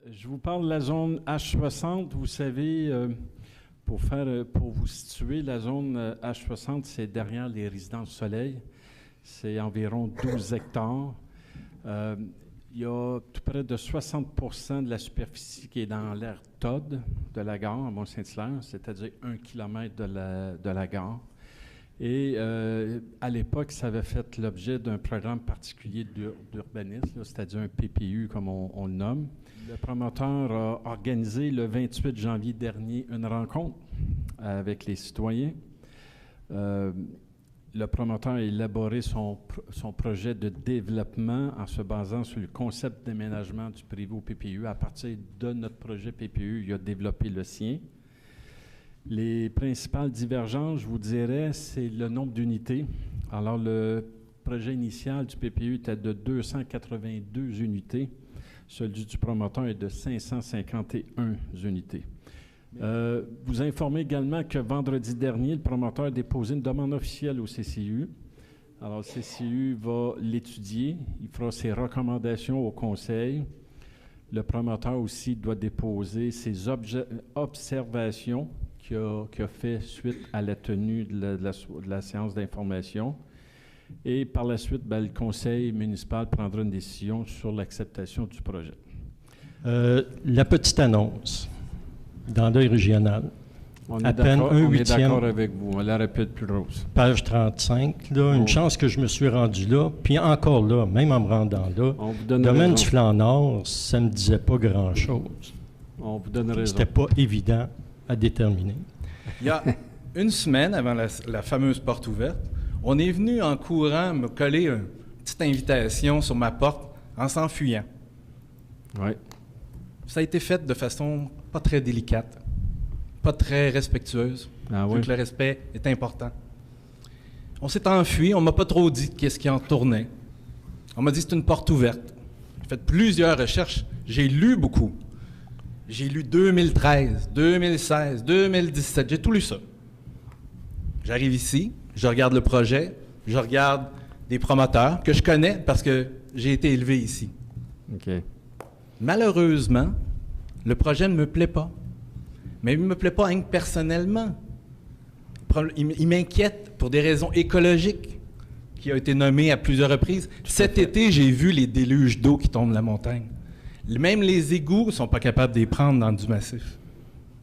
Je vous parle de la zone H60. Vous savez, pour vous situer, la zone H60, c'est derrière les résidences Soleil. C'est environ 12 hectares. Il y a tout près de 60% de la superficie qui est dans l'aire TOD de la gare à Mont-Saint-Hilaire, c'est-à-dire 1 km de la gare. Et à l'époque, ça avait fait l'objet d'un programme particulier d'urbanisme, c'est-à-dire un PPU, comme on le nomme. Le promoteur a organisé le 28 janvier dernier une rencontre avec les citoyens. Le promoteur a élaboré son projet de développement en se basant sur le concept d'aménagement du privé au PPU. À partir de notre projet PPU, il a développé le sien. Les principales divergences, je vous dirais, c'est le nombre d'unités. Alors, le projet initial du PPU était de 282 unités. Celui du promoteur est de 551 unités. Vous informez également que vendredi dernier, le promoteur a déposé une demande officielle au CCU. Alors, le CCU va l'étudier. Il fera ses recommandations au conseil. Le promoteur aussi doit déposer ses observations qu'il a fait suite à la tenue de la séance d'information. Et par la suite, le conseil municipal prendra une décision sur l'acceptation du projet. La petite annonce dans l'œil régional. On est d'accord avec vous. On la répète plus grosse. Page 35, là, une chance que je me suis rendu là. Puis encore là, même en me rendant là, domaine du flanc nord, ça ne me disait pas grand-chose. On vous donne raison. C'était pas évident à déterminer. Il y a une semaine, avant la fameuse porte ouverte, on est venu en courant me coller une petite invitation sur ma porte en s'enfuyant. Oui. Ça a été fait de façon pas très délicate, pas très respectueuse, vu que le respect est important. On s'est enfui, on m'a pas trop dit qu'est-ce qui en tournait. On m'a dit c'est une porte ouverte. J'ai fait plusieurs recherches, j'ai lu beaucoup. J'ai lu 2013, 2016, 2017, j'ai tout lu ça. J'arrive ici, je regarde le projet, je regarde des promoteurs que je connais parce que j'ai été élevé ici. OK. Malheureusement, le projet ne me plaît pas. Mais il ne me plaît pas personnellement. Il m'inquiète pour des raisons écologiques qui ont été nommées à plusieurs reprises. Cet été, j'ai vu les déluges d'eau qui tombent de la montagne. Même les égouts ne sont pas capables de les prendre dans du massif.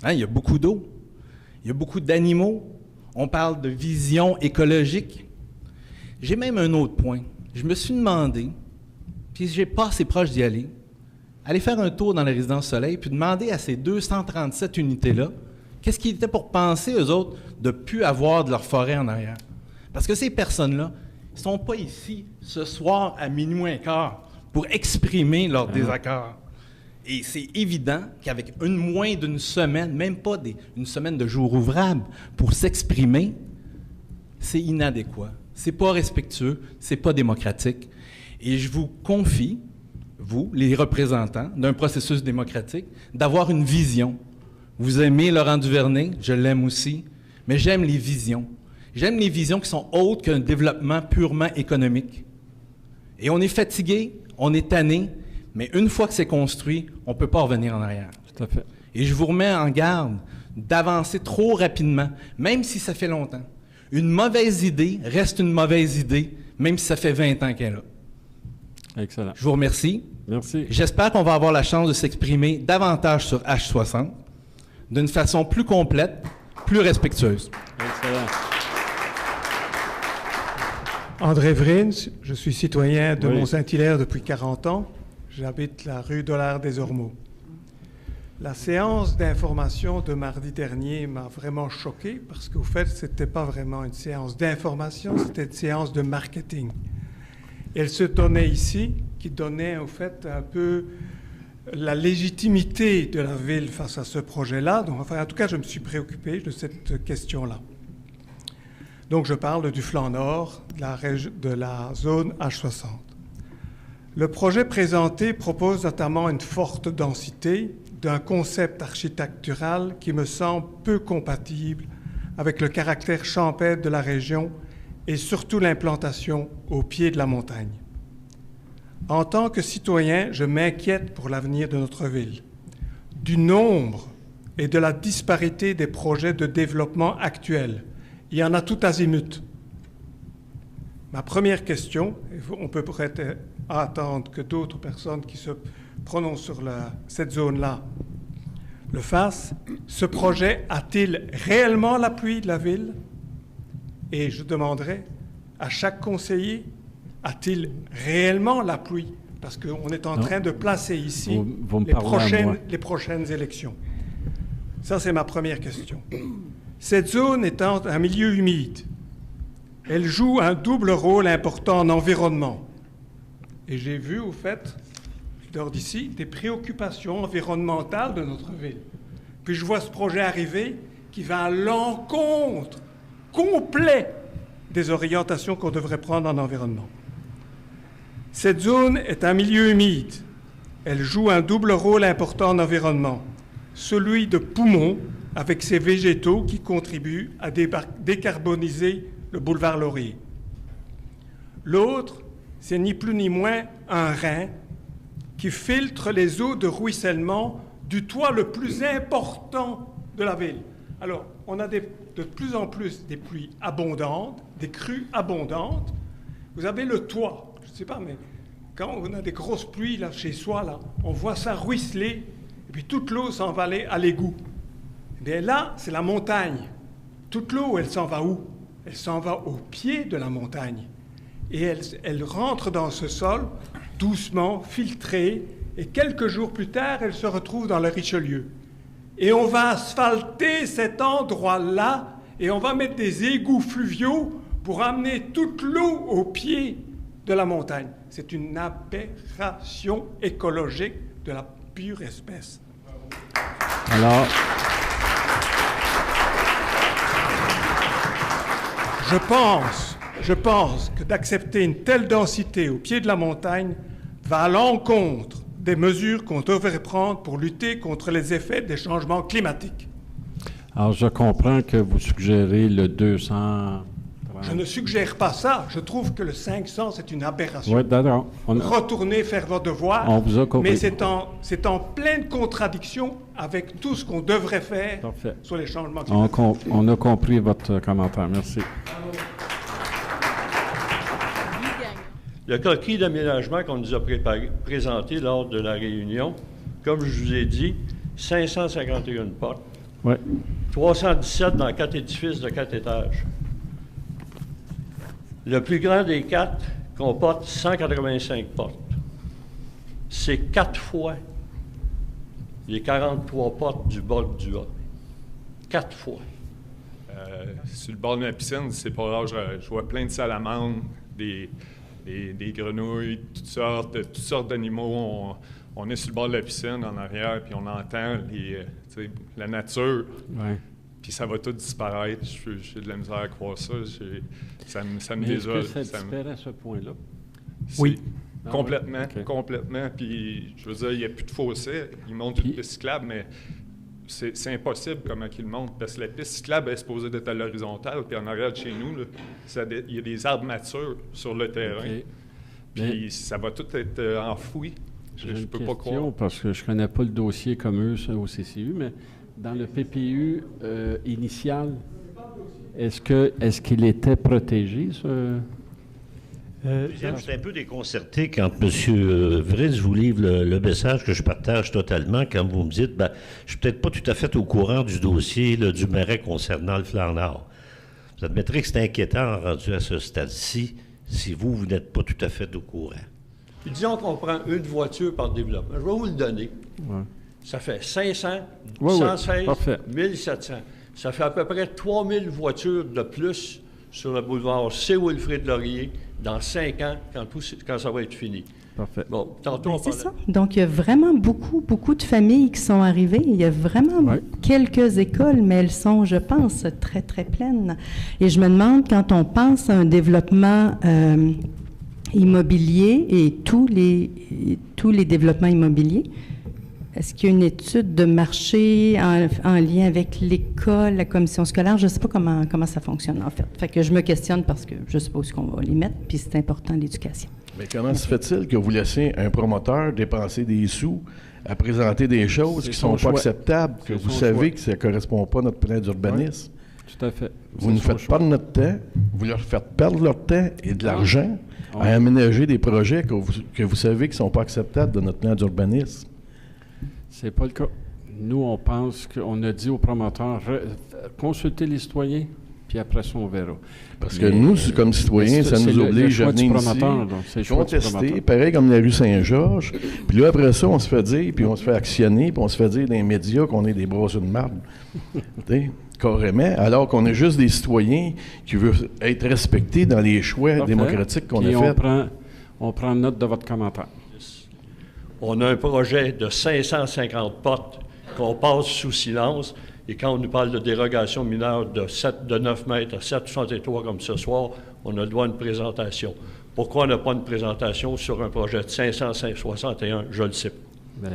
Hein, il y a beaucoup d'eau. Il y a beaucoup d'animaux. On parle de vision écologique. J'ai même un autre point. Je me suis demandé, puis je n'ai pas assez proche d'y aller, faire un tour dans la résidence Soleil, puis demander à ces 237 unités-là, qu'est-ce qu'ils étaient pour penser, eux autres, de ne plus avoir de leur forêt en arrière. Parce que ces personnes-là ne sont pas ici ce soir à minuit moins quart pour exprimer leur désaccord. Et c'est évident qu'avec moins d'une semaine, même pas une semaine de jours ouvrables, pour s'exprimer, c'est inadéquat. C'est pas respectueux, c'est pas démocratique. Et je vous confie, vous, les représentants d'un processus démocratique, d'avoir une vision. Vous aimez Laurent Duvernay, je l'aime aussi, mais j'aime les visions. J'aime les visions qui sont autres qu'un développement purement économique. Et on est fatigué, on est tanné, mais une fois que c'est construit, on ne peut pas revenir en arrière. Tout à fait. Et je vous remets en garde d'avancer trop rapidement, même si ça fait longtemps. Une mauvaise idée reste une mauvaise idée, même si ça fait 20 ans qu'elle est là. Excellent. Je vous remercie. Merci. J'espère qu'on va avoir la chance de s'exprimer davantage sur H60 d'une façon plus complète, plus respectueuse. Excellent. André Vrins, je suis citoyen de Mont-Saint-Hilaire depuis 40 ans. J'habite la rue Dollard des Ormeaux. La séance d'information de mardi dernier m'a vraiment choqué parce qu'au fait, ce n'était pas vraiment une séance d'information, c'était une séance de marketing. Elle se donnait ici, qui donnait au fait un peu la légitimité de la ville face à ce projet-là. Donc, enfin, en tout cas, je me suis préoccupé de cette question-là. Donc, je parle du flanc nord de la zone H60. Le projet présenté propose notamment une forte densité d'un concept architectural qui me semble peu compatible avec le caractère champêtre de la région et surtout l'implantation au pied de la montagne. En tant que citoyen, je m'inquiète pour l'avenir de notre ville. du nombre et de la disparité des projets de développement actuels. Il y en a tout azimut. Ma première question, on peut peut-être attendre que d'autres personnes qui se prononcent sur cette zone-là le fassent. Ce projet a-t-il réellement l'appui de la ville? Et je demanderai à chaque conseiller, a-t-il réellement l'appui? Parce qu'on est en train de placer ici les prochaines élections. Ça, c'est ma première question. Cette zone étant un milieu humide, elle joue un double rôle important en environnement. Et j'ai vu, au fait, lors d'ici, des préoccupations environnementales de notre ville. Puis je vois ce projet arriver qui va à l'encontre complet des orientations qu'on devrait prendre en environnement. Cette zone est un milieu humide. Elle joue un double rôle important en environnement. Celui de poumon, avec ses végétaux qui contribuent à décarboniser le boulevard Laurier. L'autre, c'est ni plus ni moins un rein qui filtre les eaux de ruissellement du toit le plus important de la ville. Alors, on a de plus en plus des pluies abondantes, des crues abondantes. Vous avez le toit, je ne sais pas, mais quand on a des grosses pluies là, chez soi, là, on voit ça ruisseler, et puis toute l'eau s'en va à l'égout. Eh bien là, c'est la montagne. Toute l'eau, elle s'en va où? Elle s'en va au pied de la montagne. Et elle rentre dans ce sol, doucement, filtrée, et quelques jours plus tard, elle se retrouve dans le Richelieu. Et on va asphalter cet endroit-là, et on va mettre des égouts fluviaux pour amener toute l'eau au pied de la montagne. C'est une aberration écologique de la pure espèce. Alors, je pense que d'accepter une telle densité au pied de la montagne va à l'encontre des mesures qu'on devrait prendre pour lutter contre les effets des changements climatiques. Alors, je comprends que vous suggérez le 200... Je ne suggère pas ça. Je trouve que le 500, c'est une aberration. Oui, d'accord. Retournez faire vos devoirs. On vous a compris. Mais c'est en pleine contradiction avec tout ce qu'on devrait faire sur les changements climatiques. On a compris votre commentaire. Merci. Le coquille d'aménagement qu'on nous a présenté lors de la réunion, comme je vous ai dit, 551 portes. Oui. 317 dans 4 édifices de 4 étages. Le plus grand des 4 comporte 185 portes. C'est 4 fois les 43 portes du bord du A. 4 fois. Sur le bord de ma piscine, c'est pas rare, je vois plein de salamandres, des grenouilles, toutes sortes d'animaux. On est sur le bord de la piscine en arrière, puis on entend la nature. Ouais. Puis ça va tout disparaître. J'ai de la misère à croire ça. Ça me désole. Est-ce que ça disparaît à ce point-là? Oui. Complètement, complètement. Puis, je veux dire, il n'y a plus de fossé. Ils montent une piste cyclable, mais c'est impossible comment ils le montent. Parce que la piste cyclable est supposée d'être à l'horizontale. Puis en arrière de chez nous, il y a des arbres matures sur le terrain. Okay. Puis ça va tout être enfoui. Je ne peux pas croire. Parce que je ne connais pas le dossier comme eux au CCU, mais dans le PPU initial, est-ce qu'il était protégé, ce... Je suis un peu déconcerté quand M. Vries vous livre le message que je partage totalement quand vous me dites je ne suis peut-être pas tout à fait au courant du dossier du Marais concernant le flanc nord. Vous admettrez que c'est inquiétant rendu à ce stade-ci si vous n'êtes pas tout à fait au courant. Puis disons qu'on prend une voiture par développement. Je vais vous le donner. Ouais. Ça fait 500, 116, 1700. Ça fait à peu près 3000 voitures de plus sur le boulevard C-Wilfrid-Laurier dans 5 ans, quand ça va être fini. Parfait. Bon, tantôt c'est ça. Donc, il y a vraiment beaucoup de familles qui sont arrivées. Il y a vraiment quelques écoles, mais elles sont, je pense, très, très pleines. Et je me demande, quand on pense à un développement immobilier et tous les développements immobiliers, est-ce qu'il y a une étude de marché en lien avec l'école, la commission scolaire? Je ne sais pas comment ça fonctionne, en fait. Fait que je me questionne parce que je suppose qu'on va les mettre, puis c'est important, l'éducation. Mais comment se fait-il que vous laissez un promoteur dépenser des sous à présenter des choses qui ne sont pas acceptables, que vous savez que ça ne correspond pas à notre plan d'urbanisme. Oui, tout à fait. Vous ne faites pas de notre temps, vous leur faites perdre leur temps et de l'argent à aménager des projets que vous savez qui ne sont pas acceptables de notre plan d'urbanisme. C'est pas le cas. Nous, on pense qu'on a dit aux promoteurs, consultez les citoyens, puis après ça, on verra. Parce que nous, comme citoyens, ça nous oblige à venir ici, contester, pareil comme la rue Saint-Georges. Puis là, après ça, on se fait dire, puis on se fait actionner, puis on se fait dire dans les médias qu'on est des brosses de marbre. Carrément, alors qu'on est juste des citoyens qui veulent être respectés dans les choix démocratiques qu'on a faits. On prend note de votre commentaire. On a un projet de 550 portes qu'on passe sous silence. Et quand on nous parle de dérogation mineure de 9 mètres à 7,63 comme ce soir, on a le droit à une présentation. Pourquoi on n'a pas une présentation sur un projet de 561? Je le sais pas.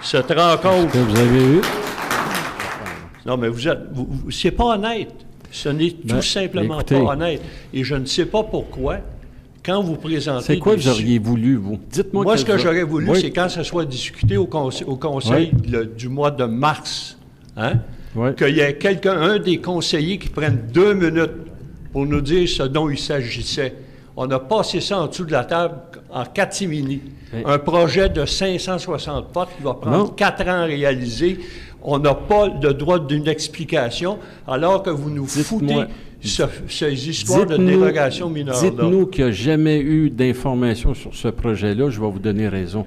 Cette rencontre... que vous avez eu? Non, mais c'est pas honnête. Ce n'est tout simplement pas honnête. Et je ne sais pas pourquoi, quand vous présentez... C'est quoi que vous auriez voulu, vous? Dites-moi. Moi, ce que j'aurais voulu, c'est quand ça soit discuté au conseil du mois de mars, qu'il y ait un des conseillers qui prenne 2 minutes pour nous dire ce dont il s'agissait. On a passé ça en dessous de la table en catimini. Un projet de 560 portes qui va prendre 4 ans à réaliser. On n'a pas le droit d'une explication, alors que vous nous foutez ces histoires de dérogation mineure. Dites-nous qu'il n'y a jamais eu d'informations sur ce projet-là, je vais vous donner raison.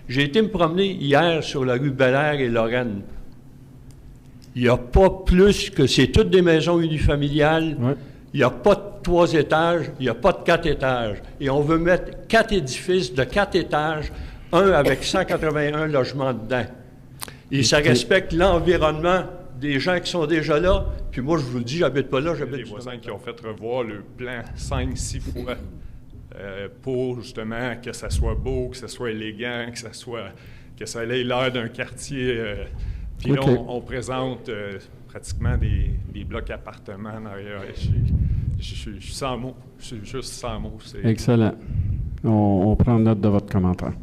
J'ai été me promener hier sur la rue Bel-Air et Lorraine. Il n'y a pas plus que... C'est toutes des maisons unifamiliales. Ouais. Il n'y a pas de 3 étages, il n'y a pas de 4 étages. Et on veut mettre 4 édifices de 4 étages, un avec 181 logements dedans. Et ça respecte l'environnement des gens qui sont déjà là. Puis moi, je vous le dis, j'habite pas là, j'habite... Il y a des voisins qui ont fait revoir le plan 5-6 fois pour justement que ça soit beau, que ça soit élégant, que ça ait l'air d'un quartier. Puis là, on présente pratiquement des blocs appartements en arrière. Je suis sans mots. Je suis juste sans mots. Excellent. On prend note de votre commentaire.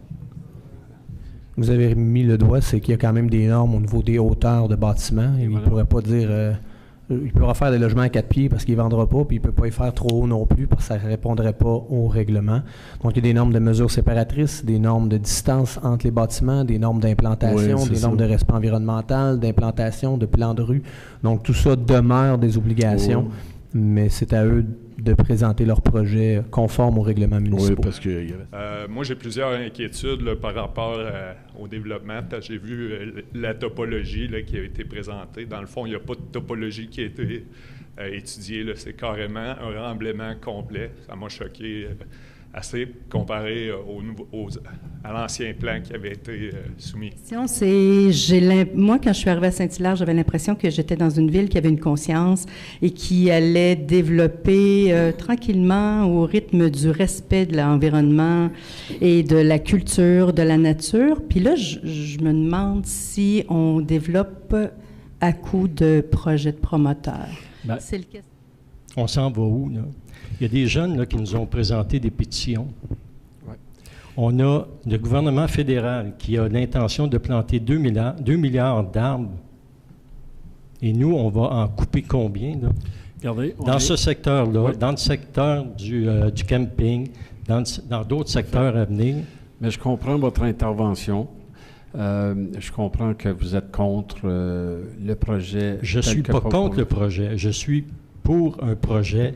Vous avez mis le doigt, c'est qu'il y a quand même des normes au niveau des hauteurs de bâtiments. Il ne pourrait pas dire... il pourra faire des logements à 4 pieds parce qu'il ne vendra pas, puis il ne peut pas y faire trop haut non plus parce que ça ne répondrait pas au règlement. Donc, il y a des normes de mesures séparatrices, des normes de distance entre les bâtiments, des normes d'implantation, des normes de respect environnemental, d'implantation, de plan de rue. Donc, tout ça demeure des obligations, mais c'est à eux de présenter leur projet conforme aux règlements municipaux. Oui, parce que... moi, j'ai plusieurs inquiétudes là, par rapport au développement. J'ai vu la topologie là, qui a été présentée. Dans le fond, il n'y a pas de topologie qui a été étudiée. Là. C'est carrément un remblaiement complet. Ça m'a choqué assez comparé à l'ancien plan qui avait été soumis. Moi, quand je suis arrivée à Saint-Hilaire, j'avais l'impression que j'étais dans une ville qui avait une conscience et qui allait développer tranquillement au rythme du respect de l'environnement et de la culture, de la nature. Puis là, je me demande si on développe à coup de projets de promoteurs. C'est le cas. On s'en va où, là? Il y a des jeunes là, qui nous ont présenté des pétitions. Ouais. On a le gouvernement fédéral qui a l'intention de planter 2 milliards d'arbres. Et nous, on va en couper combien? Là? Regardez, dans ce secteur-là, dans le secteur du camping, dans d'autres secteurs à venir. Mais je comprends votre intervention. Je comprends que vous êtes contre le projet. Je ne suis pas contre le projet. Je suis pour un projet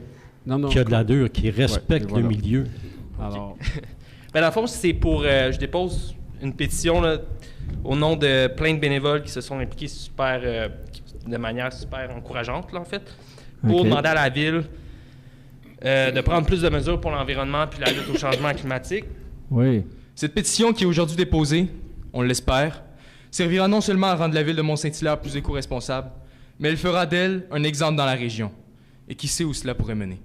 qui a de l'allure, qui respecte le milieu. Alors, dans le fond, c'est pour... je dépose une pétition là, au nom de plein de bénévoles qui se sont impliqués de manière super encourageante, là, en fait, pour demander à la Ville de prendre plus de mesures pour l'environnement puis la lutte au changement climatique. Oui. Cette pétition qui est aujourd'hui déposée, on l'espère, servira non seulement à rendre la Ville de Mont-Saint-Hilaire plus éco-responsable, mais elle fera d'elle un exemple dans la région. Et qui sait où cela pourrait mener.